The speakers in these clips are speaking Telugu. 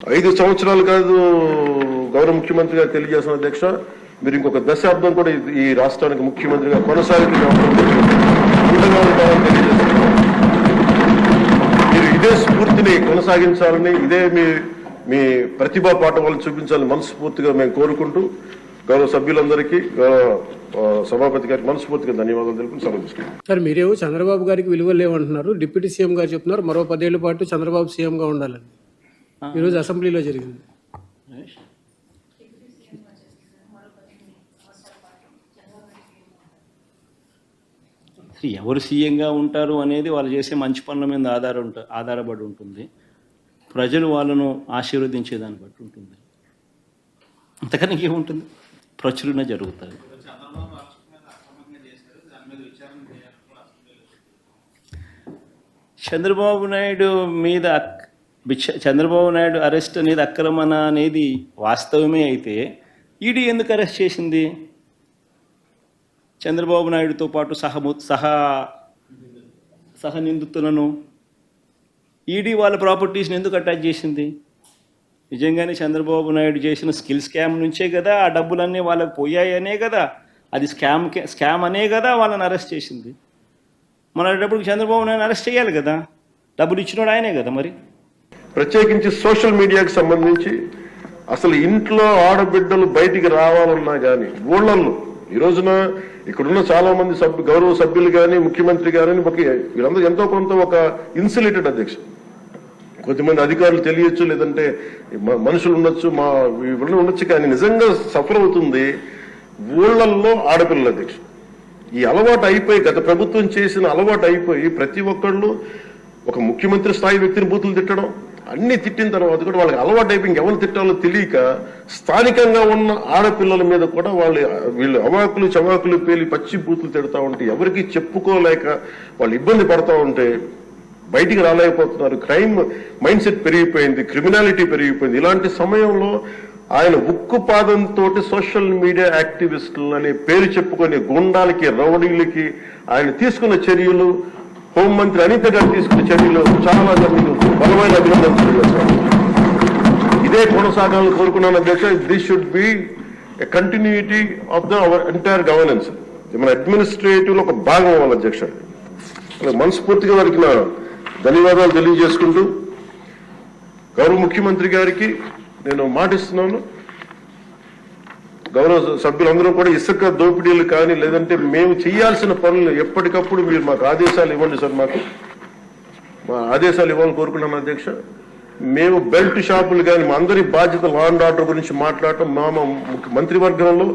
5 సంవత్సరాలు కాదు గౌరవ ముఖ్యమంత్రి గారు తెలియజేస్తున్న అధ్యక్ష, మీరు ఇంకొక దశాబ్దం కూడా ఈ రాష్ట్రానికి ముఖ్యమంత్రిగా మీరు ఇదే స్ఫూర్తిని కొనసాగించాలని, ఇదే మీ ప్రతిభా పాఠవాలు చూపించాలని మనస్ఫూర్తిగా మేము కోరుకుంటూ గౌరవ సభ్యులందరికీ సభాపతి గారికి మనస్ఫూర్తిగా ధన్యవాదాలు తెలుపుకుని సమర్పిస్తున్నాం. సార్, మీరేమో చంద్రబాబు గారికి విలువలు లేవంటున్నారు, డిప్యూటీ సీఎం గారు చెప్తున్నారు మరో 10 ఏళ్ల పాటు చంద్రబాబు సీఎంగా ఉండాలని. ఈరోజు అసెంబ్లీలో జరిగింది. ఎవరు సీఎంగా ఉంటారు అనేది వాళ్ళు చేసే మంచి పనుల మీద ఆధారపడి ఉంటుంది. ప్రజలు వాళ్ళను ఆశీర్వదించేదాన్ని బట్టి ఉంటుంది. అంతకన్నా ఏముంటుంది, ప్రచురణ జరుగుతుంది. చంద్రబాబు నాయుడు అరెస్ట్ అనేది అక్రమణ అనేది వాస్తవమే అయితే ఈడీ ఎందుకు అరెస్ట్ చేసింది? చంద్రబాబు నాయుడుతో పాటు సహ నిందితులను ఈడీ వాళ్ళ ప్రాపర్టీస్ని ఎందుకు అటాచ్ చేసింది? నిజంగానే చంద్రబాబు నాయుడు చేసిన స్కిల్ స్కామ్ నుంచే కదా ఆ డబ్బులన్నీ వాళ్ళకి పోయాయనే కదా, అది స్కామ్ అనే కదా వాళ్ళని అరెస్ట్ చేసింది. మన డబ్బులకు చంద్రబాబు నాయుడు అరెస్ట్ చేయాలి కదా, డబ్బులు ఇచ్చినోడు ఆయనే కదా. మరి ప్రత్యేకించి సోషల్ మీడియాకి సంబంధించి అసలు ఇంట్లో ఆడబిడ్డలు బయటికి రావాలన్నా కానీ ఊళ్ళల్లో ఈ రోజున ఇక్కడున్న చాలా మంది గౌరవ సభ్యులు కానీ ముఖ్యమంత్రి కానీ వీళ్ళందరూ ఎంతో కొంత ఒక ఇన్సులేటెడ్ అధ్యక్ష. కొంతమంది అధికారులు తెలియచ్చు, లేదంటే మనుషులు ఉండొచ్చు, వీళ్ళు ఉండొచ్చు, కానీ నిజంగా సఫర్ అవుతుంది ఊళ్ళల్లో ఆడపిల్లల అధ్యక్ష. ఈ అలవాటు అయిపోయి, గత ప్రభుత్వం చేసిన అలవాటు అయిపోయి ప్రతి ఒక్కళ్ళు ఒక ముఖ్యమంత్రి స్థాయి వ్యక్తిని బూతులు తిట్టడం, అన్ని తిట్టిన తర్వాత కూడా వాళ్ళకి అలవాటు అయిపోయి ఇంకెవరు తిట్టాలో తెలియక స్థానికంగా ఉన్న ఆడపిల్లల మీద కూడా వీళ్ళు అవాకులు చవాకులు పేలి పచ్చి బూతులు తిడతా ఉంటే ఎవరికి చెప్పుకోలేక వాళ్ళు ఇబ్బంది పడతా ఉంటే బయటికి రాలేకపోతున్నారు. క్రైమ్ మైండ్ సెట్ పెరిగిపోయింది, క్రిమినాలిటీ పెరిగిపోయింది. ఇలాంటి సమయంలో ఆయన ఉక్కు పాదంతో సోషల్ మీడియా యాక్టివిస్టులు అనే పేరు చెప్పుకొని గుండాలకి రౌడీలకి ఆయన తీసుకున్న చర్యలు, హోంమంత్రి అనిత గారు తీసుకున్న చర్యలు చాలా బలమైన అభినందనలు. ఇదే కొనసాగాలని కోరుకున్నాను అధ్యక్ష. This should be a continuity of our entire governance. మన అడ్మినిస్ట్రేటివ్ లో ఒక భాగం అవ్వాలి అధ్యక్ష. మనస్ఫూర్తిగా వారికి నా ధన్యవాదాలు తెలియజేసుకుంటూ గౌరవ ముఖ్యమంత్రి గారికి నేను మాటిస్తున్నాను, గౌరవ సభ్యులందరూ కూడా ఇసుక దోపిడీలు కానీ లేదంటే మేము చేయాల్సిన పనులు ఎప్పటికప్పుడు మీరు మాకు ఆదేశాలు ఇవ్వండి సార్. మా ఆదేశాలు ఇవ్వాలని కోరుకున్నాను అధ్యక్ష. మేము బెల్ట్ షాపులు కానీ మా అందరి బాధ్యత లా అండ్ ఆర్డర్ గురించి మాట్లాడటం, మా మంత్రివర్గంలో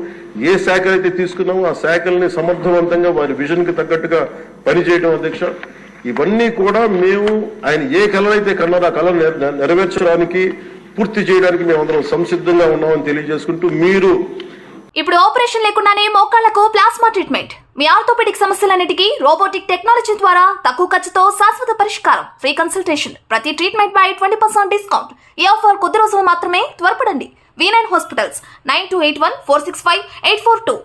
ఏ శాఖలు అయితే తీసుకున్నామో ఆ శాఖల్ని సమర్థవంతంగా వారి విజన్కి తగ్గట్టుగా పనిచేయడం అధ్యక్ష. ఇవన్నీ కూడా మేము ఆయన ఏ కళ అయితే కన్నారో ఆ కళ నెరవేర్చడానికి, పూర్తి చేయడానికి మేమందరం సంసిద్ధంగా ఉన్నామని తెలియజేసుకుంటూ, మీరు ఇప్పుడు ఆపరేషన్ లేకుండానే మోకాళ్లకు ప్లాస్మా ట్రీట్మెంట్, మీ ఆర్థోపెడిక్ సమస్యలన్నిటికీ రోబోటిక్ టెక్నాలజీ ద్వారా తక్కువ ఖర్చుతో శాశ్వత పరిష్కారం, ఫ్రీ కన్సల్టేషన్, ప్రతి ట్రీట్మెంట్ పై 20% డిస్కౌంట్. ఈ ఆఫర్ కొద్ది రోజులు మాత్రమే, త్వరపడండి. V9 hospitals 9281465842.